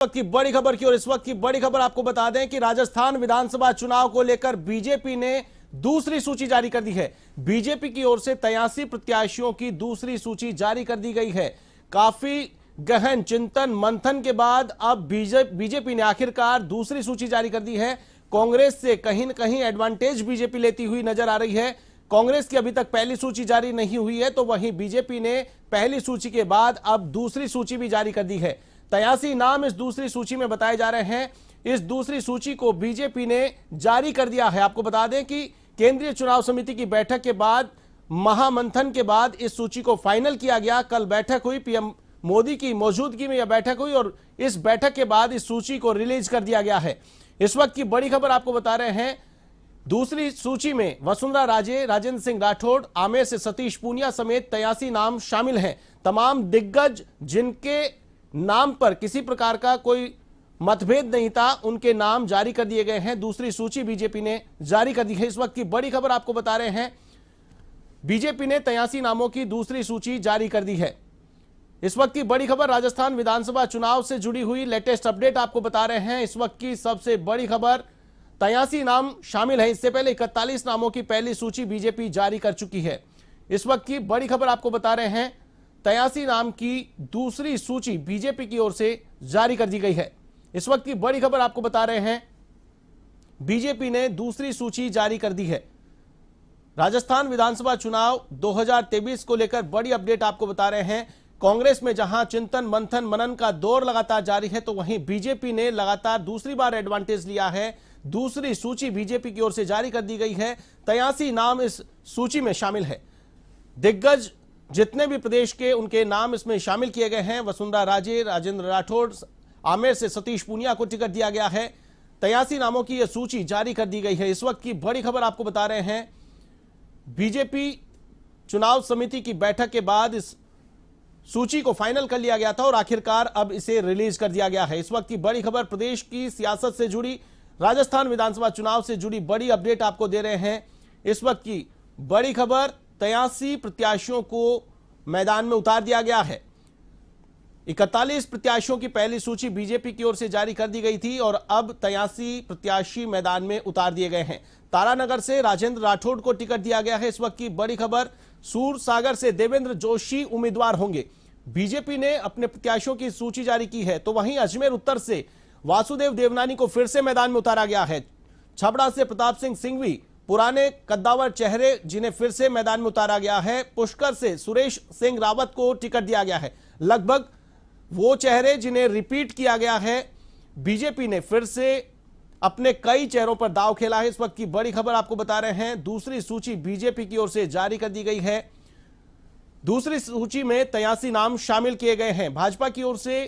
वक्त की बड़ी खबर की और इस वक्त की बड़ी खबर आपको बता दें कि राजस्थान विधानसभा चुनाव को लेकर बीजेपी ने दूसरी सूची जारी कर दी है। बीजेपी की ओर से 83 प्रत्याशियों की दूसरी सूची जारी कर दी गई है। काफी गहन चिंतन मंथन के बाद अब बीजेपी ने आखिरकार दूसरी सूची जारी कर दी है। कांग्रेस से कहीं न कहीं एडवांटेज बीजेपी लेती हुई नजर आ रही है। कांग्रेस की अभी तक पहली सूची जारी नहीं हुई है, तो वहीं बीजेपी ने पहली सूची के बाद अब दूसरी सूची भी जारी कर दी है। 83 नाम इस दूसरी सूची में बताए जा रहे हैं। इस दूसरी सूची को बीजेपी ने जारी कर दिया है। आपको बता दें कि केंद्रीय चुनाव समिति की बैठक के बाद, महामंथन के बाद इस सूची को फाइनल किया गया। कल बैठक हुई, पीएम मोदी की मौजूदगी में यह बैठक हुई और इस बैठक के बाद इस सूची को रिलीज कर दिया गया है। इस वक्त की बड़ी खबर आपको बता रहे हैं, दूसरी सूची में वसुंधरा राजे, राजेंद्र सिंह राठौड़, आमेर से सतीश पूनिया समेत 83 नाम शामिल हैं। तमाम दिग्गज जिनके नाम पर किसी प्रकार का कोई मतभेद नहीं था, उनके नाम जारी कर दिए गए हैं। दूसरी सूची बीजेपी ने जारी कर दी है। इस वक्त की बड़ी खबर आपको बता रहे हैं, बीजेपी ने 83 नामों की दूसरी सूची जारी कर दी है। इस वक्त की बड़ी खबर राजस्थान विधानसभा चुनाव से जुड़ी हुई लेटेस्ट अपडेट आपको बता रहे हैं। इस वक्त की सबसे बड़ी खबर, 83 नाम शामिल है। इससे पहले 41 नामों की पहली सूची बीजेपी जारी कर चुकी है। इस वक्त की बड़ी खबर आपको बता रहे हैं, 83 नाम की दूसरी सूची बीजेपी की ओर से जारी कर दी गई है। इस वक्त की बड़ी खबर आपको बता रहे हैं, बीजेपी ने दूसरी सूची जारी कर दी है। राजस्थान विधानसभा चुनाव 2023 को लेकर बड़ी अपडेट आपको बता रहे हैं। कांग्रेस में जहां चिंतन मंथन मनन का दौर लगातार जारी है, तो वहीं बीजेपी ने लगातार दूसरी बार एडवांटेज लिया है। दूसरी सूची बीजेपी की ओर से जारी कर दी गई है। 83 नाम इस सूची में शामिल है। दिग्गज जितने भी प्रदेश के, उनके नाम इसमें शामिल किए गए हैं। वसुंधरा राजे, राजेंद्र राठौड़, आमेर से सतीश पूनिया को टिकट दिया गया है। 83 नामों की यह सूची जारी कर दी गई है। इस वक्त की बड़ी खबर आपको बता रहे हैं, बीजेपी चुनाव समिति की बैठक के बाद इस सूची को फाइनल कर लिया गया था और आखिरकार अब इसे रिलीज कर दिया गया है। इस वक्त की बड़ी खबर प्रदेश की सियासत से जुड़ी, राजस्थान विधानसभा चुनाव से जुड़ी बड़ी अपडेट आपको दे रहे हैं। इस वक्त की बड़ी खबर, 83 प्रत्याशियों को मैदान में उतार दिया गया है। 41 प्रत्याशियों की पहली सूची बीजेपी की ओर से जारी कर दी गई थी और अब 83 प्रत्याशी मैदान में उतार दिए गए हैं। तारानगर से राजेंद्र राठौड़ को टिकट दिया गया है। इस वक्त की बड़ी खबर, सूरसागर से देवेंद्र जोशी उम्मीदवार होंगे। बीजेपी ने अपने प्रत्याशियों की सूची जारी की है, तो वहीं अजमेर उत्तर से वासुदेव देवनानी को फिर से मैदान में उतारा गया है। छबड़ा से प्रताप सिंह सिंघवी, पुराने कद्दावर चेहरे जिन्हें फिर से मैदान में उतारा गया है। पुष्कर से सुरेश सिंह रावत को टिकट दिया गया है। लगभग वो चेहरे जिन्हें रिपीट किया गया है। बीजेपी ने फिर से अपने कई चेहरों पर दांव खेला है। इस वक्त की बड़ी खबर आपको बता रहे हैं, दूसरी सूची बीजेपी की ओर से जारी कर दी गई है। दूसरी सूची में 83 नाम शामिल किए गए हैं। भाजपा की ओर से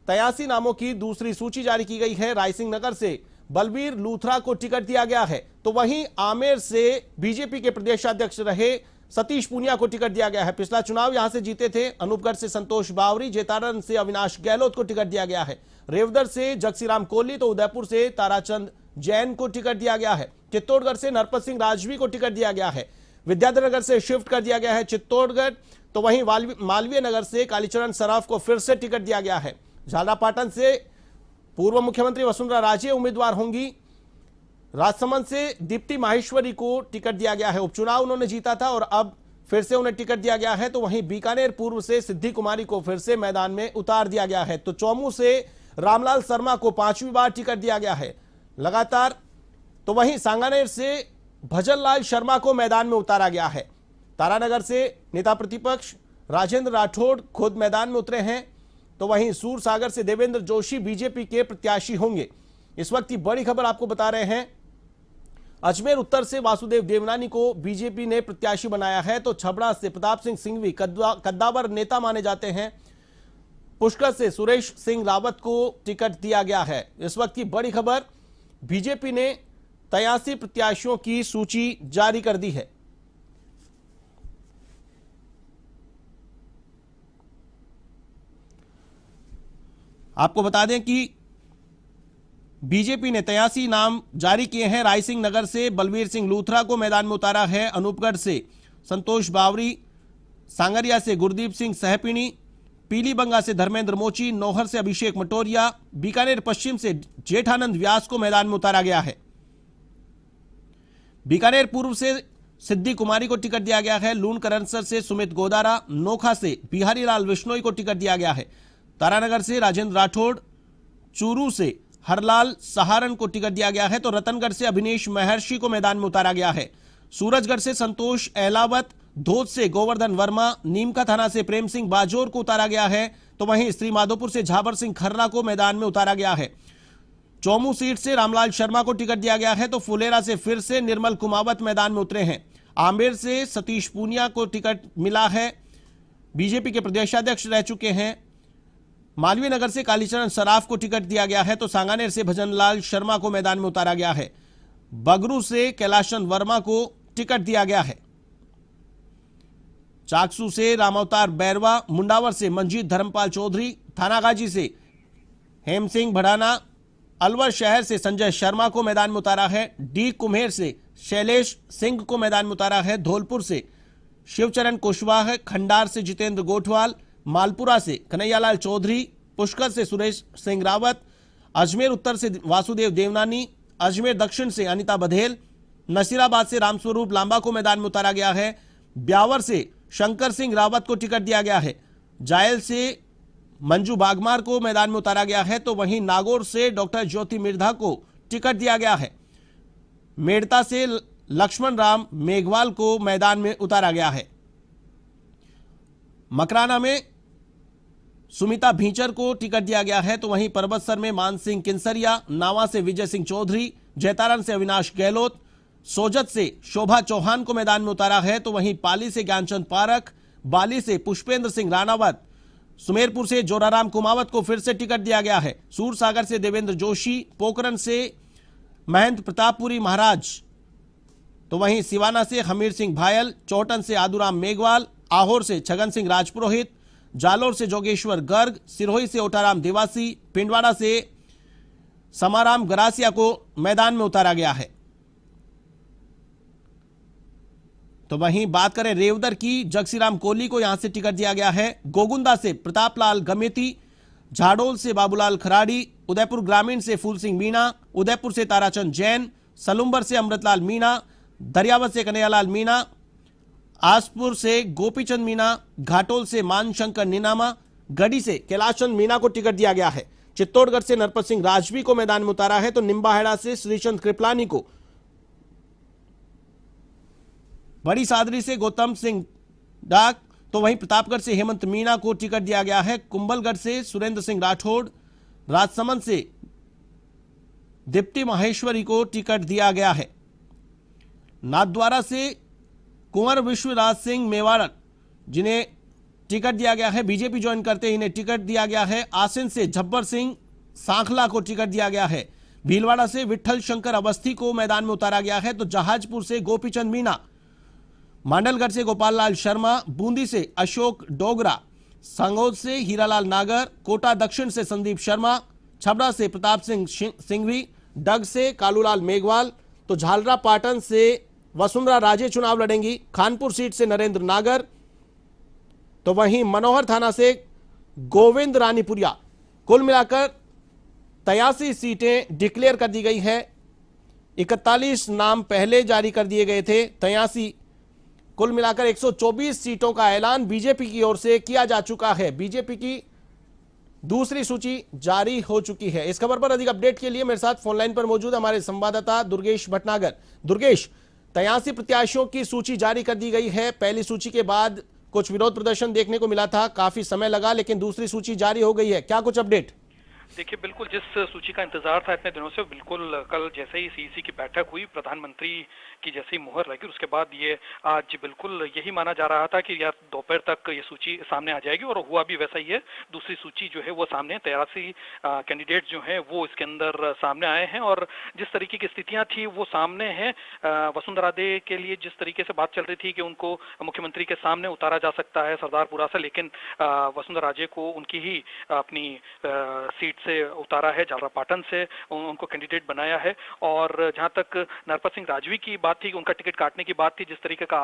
83 नामों की दूसरी सूची जारी की गई है। रायसिंह नगर से बलबीर लूथरा को टिकट दिया गया है, तो वहीं आमेर से बीजेपी के प्रदेशाध्यक्ष रहे सतीश पूनिया को टिकट दिया गया है। पिछला चुनाव यहां से जीते थे। अनूपगढ़ से संतोष बावरी, जेतारण से अविनाश गहलोत को टिकट दिया गया है। रेवदर से जगसीराम कोहली, तो उदयपुर से ताराचंद जैन को टिकट दिया गया है। चित्तौड़गढ़ से नरपत सिंह राजवी को टिकट दिया गया है। विद्याधर से शिफ्ट कर दिया गया है चित्तौड़गढ़, तो वहीं मालवीय नगर से कालीचरण सराफ को फिर से टिकट दिया गया है। झालरापाटन से पूर्व मुख्यमंत्री वसुंधरा राजे उम्मीदवार होंगी। राजसमंद से दीप्ति माहेश्वरी को टिकट दिया गया है। उपचुनाव उन्होंने जीता था और अब फिर से उन्हें टिकट दिया गया है। तो वहीं बीकानेर पूर्व से सिद्धि कुमारी को फिर से मैदान में उतार दिया गया है। तो चौमू से रामलाल शर्मा को 5वीं बार टिकट दिया गया है लगातार। तो वहीं सांगानेर से भजन लाल शर्मा को मैदान में उतारा गया है। तारानगर से नेता प्रतिपक्ष राजेंद्र राठौड़ खुद मैदान में उतरे हैं। तो वहीं सूरसागर से देवेंद्र जोशी बीजेपी के प्रत्याशी होंगे। इस वक्त की बड़ी खबर आपको बता रहे हैं, अजमेर उत्तर से वासुदेव देवनानी को बीजेपी ने प्रत्याशी बनाया है। तो छबड़ा से प्रताप सिंह सिंघवी कद्दावर नेता माने जाते हैं। पुष्कर से सुरेश सिंह रावत को टिकट दिया गया है। इस वक्त की बड़ी खबर, बीजेपी ने 83 प्रत्याशियों की सूची जारी कर दी है। आपको बता दें कि बीजेपी ने 83 नाम जारी किए हैं। रायसिंह नगर से बलबीर सिंह लूथरा को मैदान में उतारा है। अनूपगढ़ से संतोष बावरी, सांगरिया से गुरदीप सिंह सहपिणी, पीलीबंगा से धर्मेंद्र मोची, नौहर से अभिषेक मटोरिया, बीकानेर पश्चिम से जेठानंद व्यास को मैदान में उतारा गया है। बीकानेर पूर्व से सिद्धि कुमारी को टिकट दिया गया है। लून करनसर से सुमित गोदारा, नोखा से बिहारी लाल विश्नोई को टिकट दिया गया है। तारानगर से राजेंद्र राठौड़, चूरू से हरलाल सहारन को टिकट दिया गया है। तो रतनगढ़ से अभिनेश महर्षि को मैदान में उतारा गया है। सूरजगढ़ से संतोष एलावत, धोद से गोवर्धन वर्मा, नीमका थाना से प्रेम सिंह बाजोर को उतारा गया है। तो वहीं श्री माधोपुर से झाबर सिंह खर्रा को मैदान में उतारा गया है। चौमू सीट से रामलाल शर्मा को टिकट दिया गया है। तो फुलेरा से फिर से निर्मल कुमावत मैदान में उतरे हैं। आमेर से सतीश पूनिया को टिकट मिला है, बीजेपी के प्रदेशाध्यक्ष रह चुके हैं। मालवीय नगर से कालीचरण सराफ को टिकट दिया गया है। तो सांगानेर से भजनलाल शर्मा को मैदान में उतारा गया है। बगरू से कैलाशन वर्मा को टिकट दिया गया है। चाकसू से रामावतार बैरवा, मुंडावर से मंजीत धर्मपाल चौधरी, थानागाजी से हेम सिंह भड़ाना, अलवर शहर से संजय शर्मा को मैदान में उतारा है। डी कुम्हेर से शैलेश सिंह को मैदान में उतारा है। धौलपुर से शिवचरण कुशवाहा, खंडार से जितेंद्र गोठवाल, मालपुरा से कन्हैयालाल चौधरी, पुष्कर से सुरेश सिंह रावत, अजमेर उत्तर से वासुदेव देवनानी, अजमेर दक्षिण से अनिता बघेल, नसीराबाद से रामस्वरूप लांबा को मैदान में उतारा गया है। ब्यावर से शंकर सिंह रावत को टिकट दिया गया है। जायल से मंजू बागमार को मैदान में उतारा गया है। तो वहीं नागौर से डॉक्टर ज्योति मिर्धा को टिकट दिया गया है। मेड़ता से लक्ष्मण राम मेघवाल को मैदान में उतारा गया है। मकराना में सुमिता भींचर को टिकट दिया गया है। तो वहीं परबतसर में मान सिंह किंसरिया, नावा से विजय सिंह चौधरी, जैतारण से अविनाश गहलोत, सोजत से शोभा चौहान को मैदान में उतारा है। तो वहीं पाली से ज्ञानचंद पारख, बाली से पुष्पेंद्र सिंह राणावत, सुमेरपुर से जोराराम कुमावत को फिर से टिकट दिया गया है। सूरसागर से देवेंद्र जोशी, पोखरन से महेंद्र प्रतापपुरी महाराज, तो वहीं सिवाना से हमीर सिंह भायल, चौटन से आदुराम मेघवाल, आहोर से छगन सिंह राजपुरोहित, जालोर से जोगेश्वर गर्ग, सिरोही से ओटाराम देवासी, पिंडवाड़ा से समाराम गरासिया को मैदान में उतारा गया है। तो वहीं बात करें रेवदर की, जगसीराम कोहली को यहां से टिकट दिया गया है। गोगुंदा से प्रतापलाल गमेती, झाडोल से बाबूलाल खराड़ी, उदयपुर ग्रामीण से फूल सिंह मीणा, उदयपुर से ताराचंद जैन, सलुंबर से अमृतलाल मीणा, दरियावत से कन्हैयालाल मीणा, आसपुर से गोपीचंद मीणा, घाटोल से मानशंकर निनामा, गढ़ी से कैलाशचंद मीणा को टिकट दिया गया है। चित्तौड़गढ़ से नरपत सिंह राजवी को मैदान में उतारा है। तो निम्बाहेड़ा से श्रीचंद कृपलानी को, बड़ी सादरी से गौतम सिंह डाक, तो वहीं प्रतापगढ़ से हेमंत मीणा को टिकट दिया गया है। कुंभलगढ़ से सुरेंद्र सिंह राठौड़, राजसमंद से दीप्ति माहेश्वरी को टिकट दिया गया है। नाथद्वारा से कुंवर विश्वराज सिंह मेवाड़, जिन्हें टिकट दिया गया है, बीजेपी ज्वाइन करते ही इन्हें टिकट दिया गया है। आसिन से झब्बर सिंह सांखला को टिकट दिया गया है। भीलवाड़ा से विठल शंकर अवस्थी को मैदान में उतारा गया है। तो जहाजपुर से गोपीचंद मीणा, मांडलगढ़ से गोपाल लाल शर्मा, बूंदी से अशोक डोगरा, संगोद से हीरालाल नागर, कोटा दक्षिण से संदीप शर्मा, छबड़ा से प्रताप सिंह सिंघवी, डग से कालूलाल मेघवाल, तो झालरा पाटन से वसुंधरा राजे चुनाव लड़ेंगी। खानपुर सीट से नरेंद्र नागर, तो वहीं मनोहर थाना से गोविंद रानीपुरिया। कुल मिलाकर 83 सीटें डिक्लेयर कर दी गई है। 41 नाम पहले जारी कर दिए गए थे। 83 कुल मिलाकर 124 सीटों का ऐलान बीजेपी की ओर से किया जा चुका है। बीजेपी की दूसरी सूची जारी हो चुकी है। इस खबर पर अधिक अपडेट के लिए मेरे साथ फोनलाइन पर मौजूद हमारे संवाददाता दुर्गेश भटनागर। दुर्गेश, 83 प्रत्याशियों की सूची जारी कर दी गई है। पहली सूची के बाद कुछ विरोध प्रदर्शन देखने को मिला था, काफी समय लगा, लेकिन दूसरी सूची जारी हो गई है। क्या कुछ अपडेट? देखिए, बिल्कुल जिस सूची का इंतजार था इतने दिनों से, बिल्कुल कल जैसे ही सीईसी की बैठक हुई, प्रधानमंत्री की जैसे ही मुहर लगी, उसके बाद ये आज बिल्कुल यही माना जा रहा था कि यार दोपहर तक ये सूची सामने आ जाएगी, और हुआ भी वैसा ही है। दूसरी सूची जो है वो सामने 83 कैंडिडेट जो हैं वो इसके अंदर सामने आए हैं, और जिस तरीके की स्थितियां थी वो सामने हैं। वसुंधरा राजे के लिए जिस तरीके से बात चल रही थी कि उनको मुख्यमंत्री के सामने उतारा जा सकता है सरदारपुरा से, लेकिन वसुंधरा राजे को उनकी ही अपनी सीट से उतारा है, झालरापाटन से उनको कैंडिडेट बनाया है। और जहां तक नरपत सिंह राजवी की बात थी, उनका टिकट काटने की बात थी, जिस तरीके का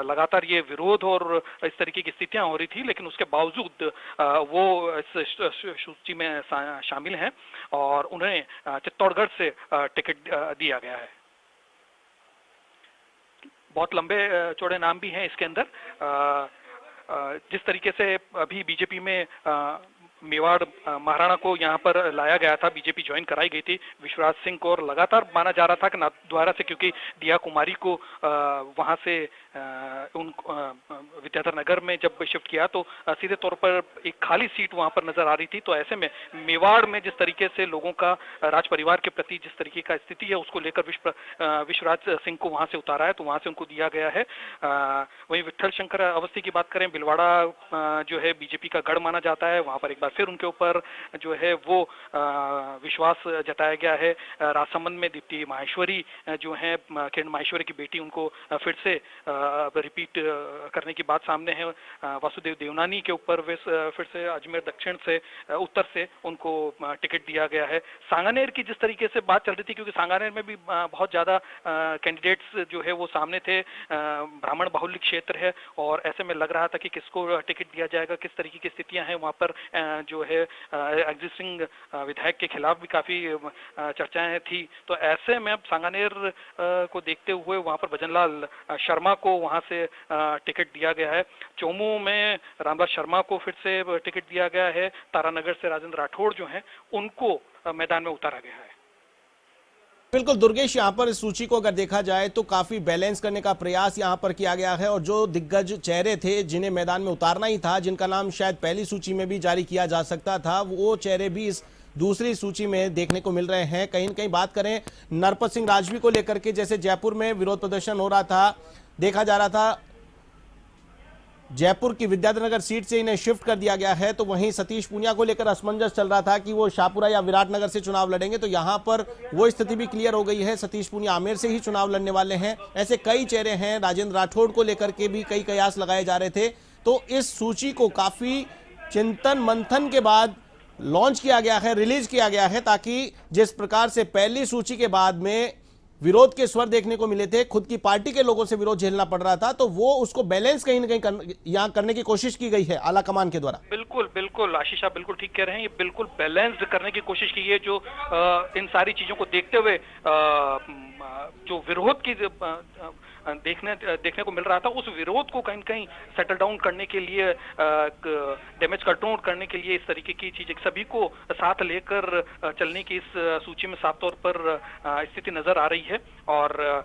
लगातार ये विरोध और इस तरीके की स्थितियां हो रही थी, लेकिन उसके बावजूद वो इस सूची में शामिल हैं और उन्हें चित्तौड़गढ़ से टिकट दिया गया है। बहुत लंबे चौड़े नाम भी हैं इसके अंदर। जिस तरीके से अभी बीजेपी में मेवाड़ महाराणा को यहाँ पर लाया गया था, बीजेपी ज्वाइन कराई गई थी विश्वराज सिंह को, और लगातार माना जा रहा था कि नाथद्वारा से, क्योंकि दिया कुमारी को वहां से उन विद्याधर नगर में जब शिफ्ट किया तो सीधे तौर पर एक खाली सीट वहां पर नजर आ रही थी। तो ऐसे में मेवाड़ में जिस तरीके से लोगों का राज परिवार के प्रति जिस तरीके का स्थिति है, उसको लेकर विश्वराज सिंह को वहां से उतारा है, तो वहां से उनको दिया गया है। वहीं विट्ठल शंकर अवस्थी की बात करें, भिलवाड़ा जो है बीजेपी का गढ़ माना जाता है, वहां पर एक बार फिर उनके ऊपर जो है वो विश्वास जताया गया है। राजसमंद में दीप्ति माहेश्वरी जो है, किरण माहेश्वरी की बेटी, उनको फिर से रिपीट करने की बात सामने है। वासुदेव देवनानी के ऊपर फिर से अजमेर दक्षिण से, उत्तर से उनको टिकट दिया गया है। सांगानेर की जिस तरीके से बात चल रही थी, क्योंकि सांगानेर में भी बहुत ज्यादा कैंडिडेट्स जो है वो सामने थे, ब्राह्मण बाहुल्य क्षेत्र है, और ऐसे में लग रहा था कि किसको टिकट दिया जाएगा, किस तरीके की स्थितियां हैं वहां पर। जो है एग्जिस्टिंग विधायक के खिलाफ भी काफी चर्चाएं थी। तो ऐसे में अब सांगानेर को देखते हुए वहां पर भजनलाल शर्मा को वहां से टिकट दिया गया है। चोमू में रामलाल शर्मा को फिर से टिकट दिया गया है। तारानगर से राजेंद्र राठौड़ जो हैं उनको मैदान में उतारा गया है। बिल्कुल दुर्गेश, यहाँ पर इस सूची को अगर देखा जाए तो काफी बैलेंस करने का प्रयास यहाँ पर किया गया है, और जो दिग्गज चेहरे थे जिन्हें मैदान में उतारना ही था, जिनका नाम शायद पहली सूची में भी जारी किया जा सकता था, वो चेहरे भी इस दूसरी सूची में देखने को मिल रहे हैं। कहीं न कहीं बात करें नरपत सिंह राजवी को लेकर के, जैसे जयपुर में विरोध प्रदर्शन हो रहा था, देखा जा रहा था जयपुर की विद्याधर नगर सीट से इन्हें शिफ्ट कर दिया गया है, तो वहीं सतीश पूनिया को लेकर असमंजस चल रहा था कि वो शाहपुरा या विराटनगर से चुनाव लड़ेंगे, तो यहां पर वो स्थिति भी क्लियर हो गई है, सतीश पूनिया आमेर से ही चुनाव लड़ने वाले हैं। ऐसे कई चेहरे हैं, राजेंद्र राठौड़ को लेकर के भी कई कयास लगाए जा रहे थे। तो इस सूची को काफी चिंतन मंथन के बाद लॉन्च किया गया है, रिलीज किया गया है, ताकि जिस प्रकार से पहली सूची के बाद में विरोध के स्वर देखने को मिले थे, खुद की पार्टी के लोगों से विरोध झेलना पड़ रहा था, तो वो उसको बैलेंस कहीं ना कहीं यहाँ करने की कोशिश की गई है आला कमान के द्वारा। बिल्कुल बिल्कुल आशीष, आप बिल्कुल ठीक कह रहे हैं, ये बिल्कुल बैलेंस्ड करने की कोशिश की है। जो इन सारी चीजों को देखते हुए जो विरोध की देखने को मिल रहा था, उस विरोध को कहीं कहीं सेटल डाउन करने के लिए, डैमेज कंट्रोल करने के लिए इस तरीके की चीजें सभी को साथ लेकर चलने की इस सूची में साफ तौर पर स्थिति नजर आ रही है। और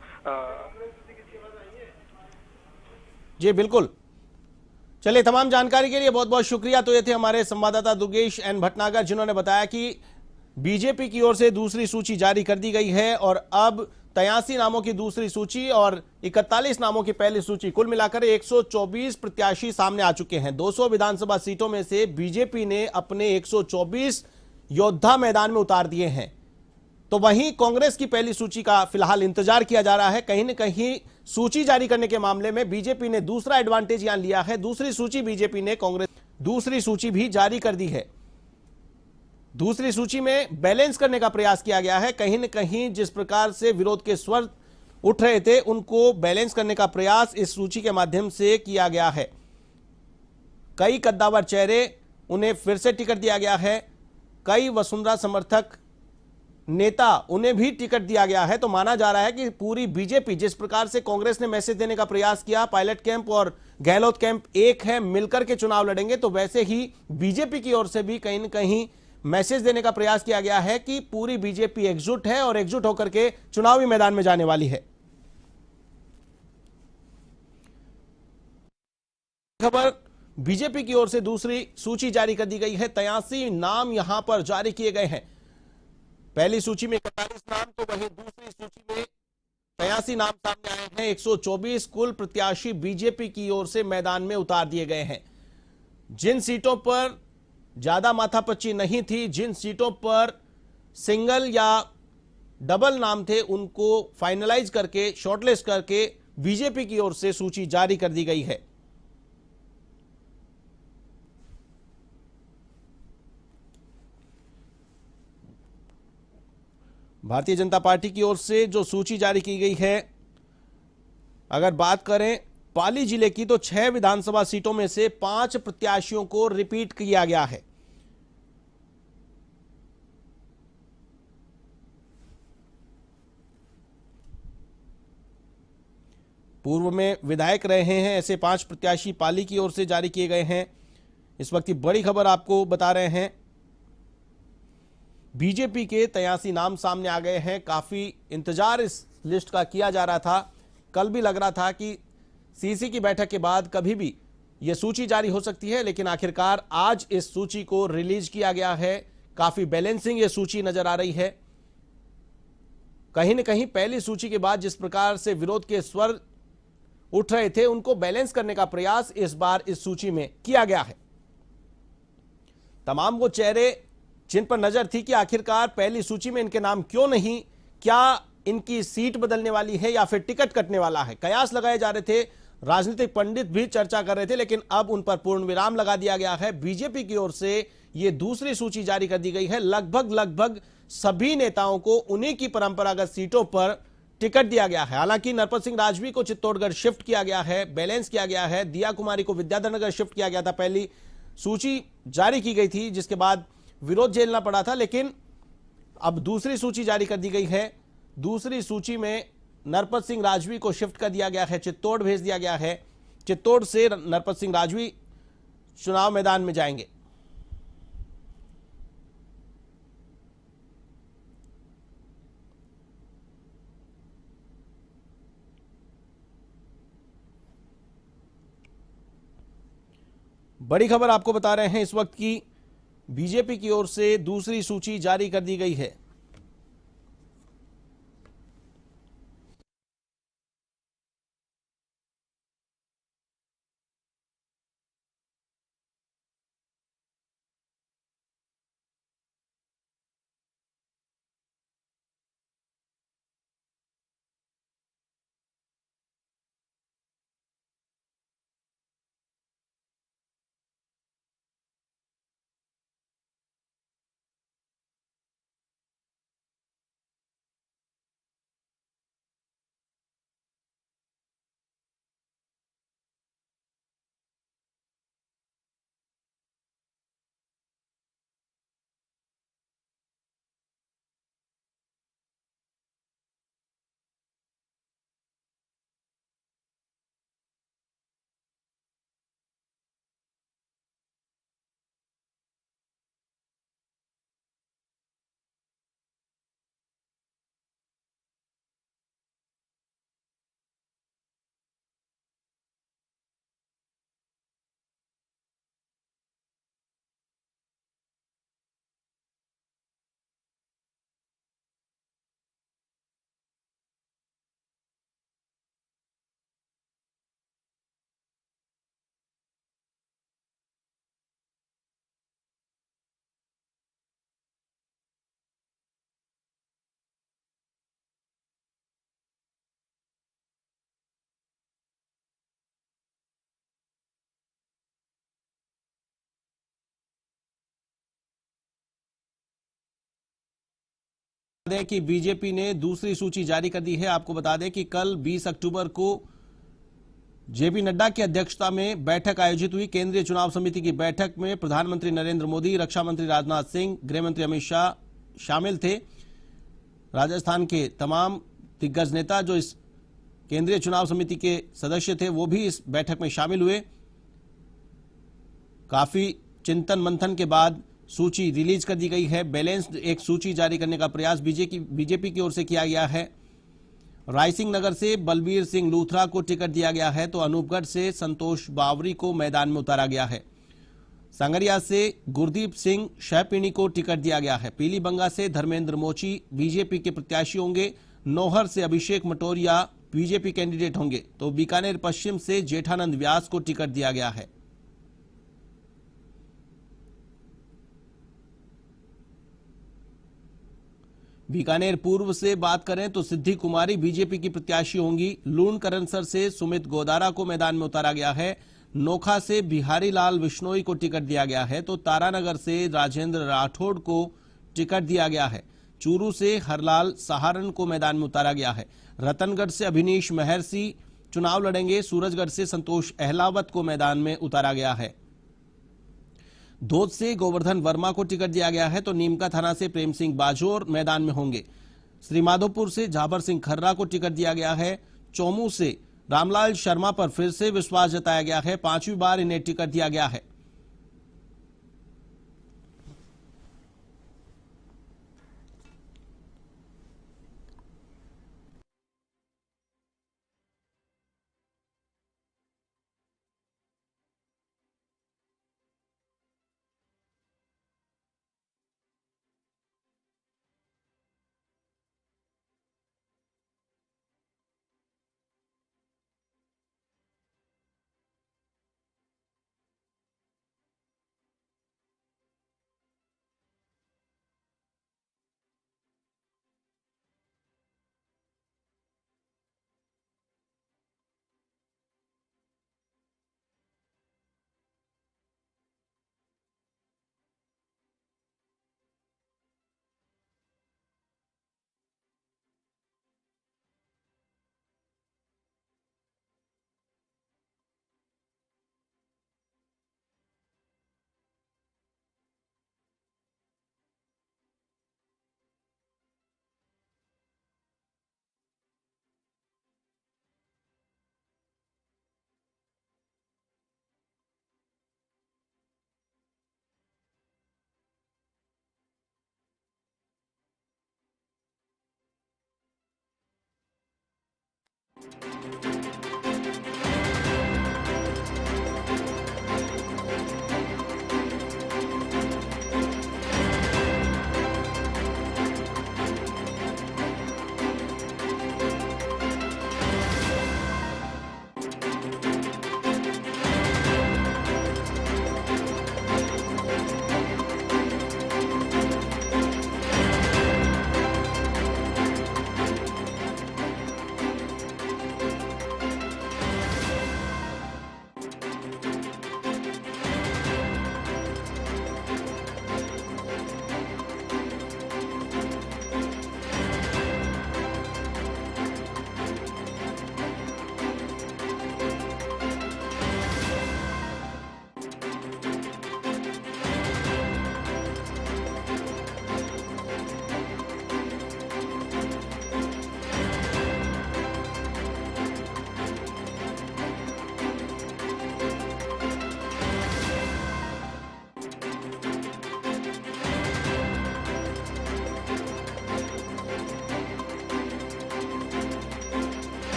जी बिल्कुल, चलिए तमाम जानकारी के लिए बहुत बहुत शुक्रिया। तो ये थे हमारे संवाददाता दुर्गेश एन भटनागर, जिन्होंने बताया कि बीजेपी की ओर से दूसरी सूची जारी कर दी गई है और अब 83 नामों की दूसरी सूची और 41 नामों की पहली सूची, कुल मिलाकर 124 प्रत्याशी सामने आ चुके हैं। 200 विधानसभा सीटों में से बीजेपी ने अपने 124 योद्धा मैदान में उतार दिए हैं। तो वहीं कांग्रेस की पहली सूची का फिलहाल इंतजार किया जा रहा है। कहीं न कहीं सूची जारी करने के मामले में बीजेपी ने दूसरा एडवांटेज यहां लिया है। दूसरी सूची बीजेपी ने कांग्रेस दूसरी सूची भी जारी कर दी है। दूसरी सूची में बैलेंस करने का प्रयास किया गया है। कहीं न कहीं जिस प्रकार से विरोध के स्वर उठ रहे थे, उनको बैलेंस करने का प्रयास इस सूची के माध्यम से किया गया है। कई कद्दावर चेहरे, उन्हें फिर से टिकट दिया गया है। कई वसुंधरा समर्थक नेता, उन्हें भी टिकट दिया गया है। तो माना जा रहा है कि पूरी बीजेपी, जिस प्रकार से कांग्रेस ने मैसेज देने का प्रयास किया, पायलट कैंप और गहलोत कैंप एक है, मिलकर के चुनाव लड़ेंगे, तो वैसे ही बीजेपी की ओर से भी कहीं न कहीं मैसेज देने का प्रयास किया गया है कि पूरी बीजेपी एकजुट है और एकजुट होकर के चुनावी मैदान में जाने वाली है। खबर बीजेपी की ओर से दूसरी सूची जारी कर दी गई है। 83 नाम यहां पर जारी किए गए हैं। पहली सूची में 41 नाम, तो वहीं दूसरी सूची में 83 नाम सामने आए हैं। 124 कुल प्रत्याशी बीजेपी की ओर से मैदान में उतार दिए गए हैं। जिन सीटों पर ज्यादा माथापच्ची नहीं थी, जिन सीटों पर सिंगल या डबल नाम थे, उनको फाइनलाइज करके, शॉर्टलिस्ट करके बीजेपी की ओर से सूची जारी कर दी गई है। भारतीय जनता पार्टी की ओर से जो सूची जारी की गई है, अगर बात करें पाली जिले की, तो 6 विधानसभा सीटों में से 5 प्रत्याशियों को रिपीट किया गया है। पूर्व में विधायक रहे हैं ऐसे 5 प्रत्याशी पाली की ओर से जारी किए गए हैं। इस वक्त की बड़ी खबर आपको बता रहे हैं, बीजेपी के 83 नाम सामने आ गए हैं। काफी इंतजार इस लिस्ट का किया जा रहा था। कल भी लग रहा था कि सीसी की बैठक के बाद कभी भी यह सूची जारी हो सकती है, लेकिन आखिरकार आज इस सूची को रिलीज किया गया है। काफी बैलेंसिंग यह सूची नजर आ रही है। कहीं न कहीं पहली सूची के बाद जिस प्रकार से विरोध के स्वर उठ रहे थे, उनको बैलेंस करने का प्रयास इस बार इस सूची में किया गया है। तमाम वो चेहरे जिन पर नजर थी कि आखिरकार पहली सूची में इनके नाम क्यों नहीं, क्या इनकी सीट बदलने वाली है या फिर टिकट कटने वाला है, कयास लगाए जा रहे थे। राजनीतिक पंडित भी चर्चा कर रहे थे, लेकिन अब उन पर पूर्ण विराम लगा दिया गया है। बीजेपी की ओर से यह दूसरी सूची जारी कर दी गई है। लगभग सभी नेताओं को उन्हीं की परंपरागत सीटों पर टिकट दिया गया है। हालांकि नरपत सिंह राजवी को चित्तौड़गढ़ शिफ्ट किया गया है, बैलेंस किया गया है। दिया कुमारी को विद्याधर नगर शिफ्ट किया गया था। पहली सूची जारी की गई थी जिसके बाद विरोध झेलना पड़ा था, लेकिन अब दूसरी सूची जारी कर दी गई है। दूसरी सूची में नरपत सिंह राजवी को शिफ्ट कर दिया गया है, चित्तौड़ भेज दिया गया है। चित्तौड़ से नरपत सिंह राजवी चुनाव मैदान में जाएंगे। बड़ी खबर आपको बता रहे हैं इस वक्त की, बीजेपी की ओर से दूसरी सूची जारी कर दी गई है। दें कि बीजेपी ने दूसरी सूची जारी कर दी है। आपको बता दें कि कल 20 अक्टूबर को जेपी नड्डा की अध्यक्षता में बैठक आयोजित हुई। केंद्रीय चुनाव समिति की बैठक में प्रधानमंत्री नरेंद्र मोदी, रक्षा मंत्री राजनाथ सिंह, गृह मंत्री अमित शाह शामिल थे। राजस्थान के तमाम दिग्गज नेता जो इस केंद्रीय चुनाव समिति के सदस्य थे वो भी इस बैठक में शामिल हुए। काफी चिंतन मंथन के बाद सूची रिलीज कर दी गई है। बैलेंस्ड एक सूची जारी करने का प्रयास बीजेपी की ओर से किया गया है। रायसिंह नगर से बलबीर सिंह लूथरा को टिकट दिया गया है, तो अनूपगढ़ से संतोष बावरी को मैदान में उतारा गया है। सांगरिया से गुरदीप सिंह शहपीणी को टिकट दिया गया है। पीलीबंगा से धर्मेंद्र मोची बीजेपी के प्रत्याशी होंगे। नौहर से अभिषेक मटोरिया बीजेपी कैंडिडेट होंगे, तो बीकानेर पश्चिम से जेठानंद व्यास को टिकट दिया गया है। बीकानेर पूर्व से बात करें तो सिद्धि कुमारी बीजेपी की प्रत्याशी होंगी। लूण करनसर से सुमित गोदारा को मैदान में उतारा गया है। नोखा से बिहारी लाल विश्नोई को टिकट दिया गया है, तो तारानगर से राजेंद्र राठौड़ को टिकट दिया गया है। चूरू से हरलाल सहारण को मैदान में उतारा गया है। रतनगढ़ से अभिनीश महर्षि चुनाव लड़ेंगे। सूरजगढ़ से संतोष अहलावत को मैदान में उतारा गया है। धोद से गोवर्धन वर्मा को टिकट दिया गया है तो नीमका थाना से प्रेम सिंह बाजोर मैदान में होंगे। श्रीमाधोपुर से झाबर सिंह खर्रा को टिकट दिया गया है। चौमू से रामलाल शर्मा पर फिर से विश्वास जताया गया है। 5वीं बार इन्हें टिकट दिया गया है।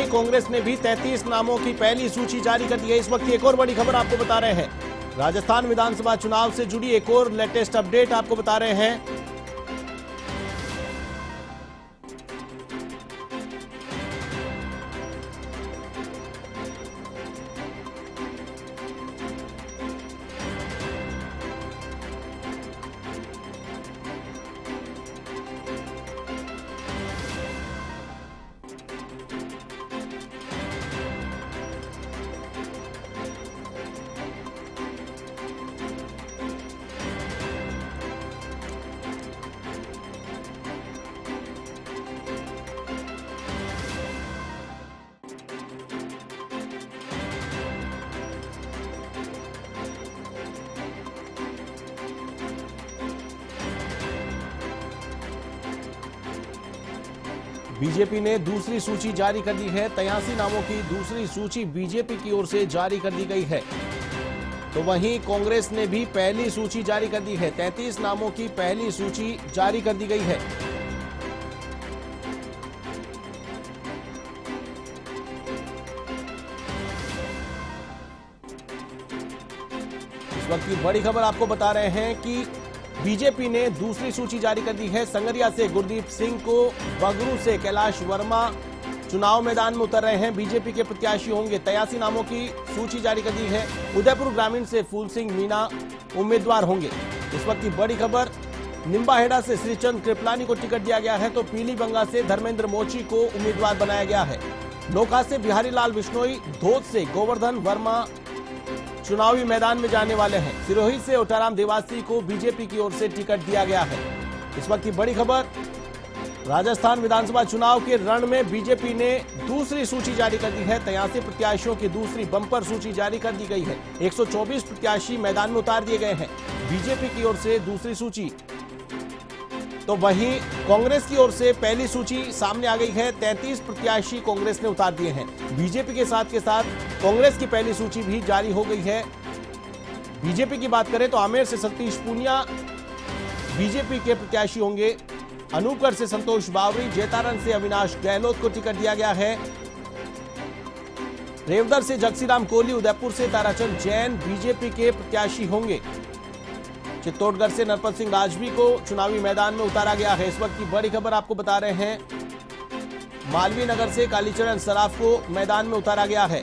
कांग्रेस ने भी 33 नामों की पहली सूची जारी कर दी है। इस वक्त की एक और बड़ी खबर आपको बता रहे हैं। राजस्थान विधानसभा चुनाव से जुड़ी एक और लेटेस्ट अपडेट आपको बता रहे हैं। बीजेपी ने दूसरी सूची जारी कर दी है। 83 नामों की दूसरी सूची बीजेपी की ओर से जारी कर दी गई है। तो वहीं कांग्रेस ने भी पहली सूची जारी कर दी है। 33 नामों की पहली सूची जारी कर दी गई है। इस वक्त की बड़ी खबर आपको बता रहे हैं कि बीजेपी ने दूसरी सूची जारी कर दी है। संगरिया से गुरदीप सिंह को, बगरू से कैलाश वर्मा चुनाव मैदान में उतर रहे हैं। बीजेपी के प्रत्याशी होंगे। 83 नामों की सूची जारी कर दी है। उदयपुर ग्रामीण से फूल सिंह मीणा उम्मीदवार होंगे। इस वक्त की बड़ी खबर निम्बाहेड़ा से श्रीचंद कृपलानी को टिकट दिया गया है, तो पीलीबंगा से धर्मेंद्र मोची को उम्मीदवार बनाया गया है। नोखा से बिहारी लाल बिश्नोई, धोत से गोवर्धन वर्मा चुनावी मैदान में जाने वाले हैं। सिरोही से ओटाराम देवासी को बीजेपी की ओर से टिकट दिया गया है। इस वक्त की बड़ी खबर, राजस्थान विधानसभा चुनाव के रण में बीजेपी ने दूसरी सूची जारी कर दी है। 83 प्रत्याशियों की दूसरी बंपर सूची जारी कर दी गई है। 124 प्रत्याशी मैदान में उतार दिए गए हैं बीजेपी की ओर से दूसरी सूची। तो वहीं कांग्रेस की ओर से पहली सूची सामने आ गई है। 33 प्रत्याशी कांग्रेस ने उतार दिए हैं। बीजेपी के साथ कांग्रेस की पहली सूची भी जारी हो गई है। बीजेपी की बात करें तो आमेर से सतीश पूनिया बीजेपी के प्रत्याशी होंगे। अनूपगढ़ से संतोष बावरी, जेतारन से अविनाश गहलोत को टिकट दिया गया है। रेवदर से जगसीराम कोहली, उदयपुर से ताराचंद जैन बीजेपी के प्रत्याशी होंगे। चित्तौड़गढ़ से नरपत सिंह राजवी को चुनावी मैदान में उतारा गया है। इस वक्त की बड़ी खबर आपको बता रहे हैं, मालवीय नगर से कालीचरण सराफ को मैदान में उतारा गया है।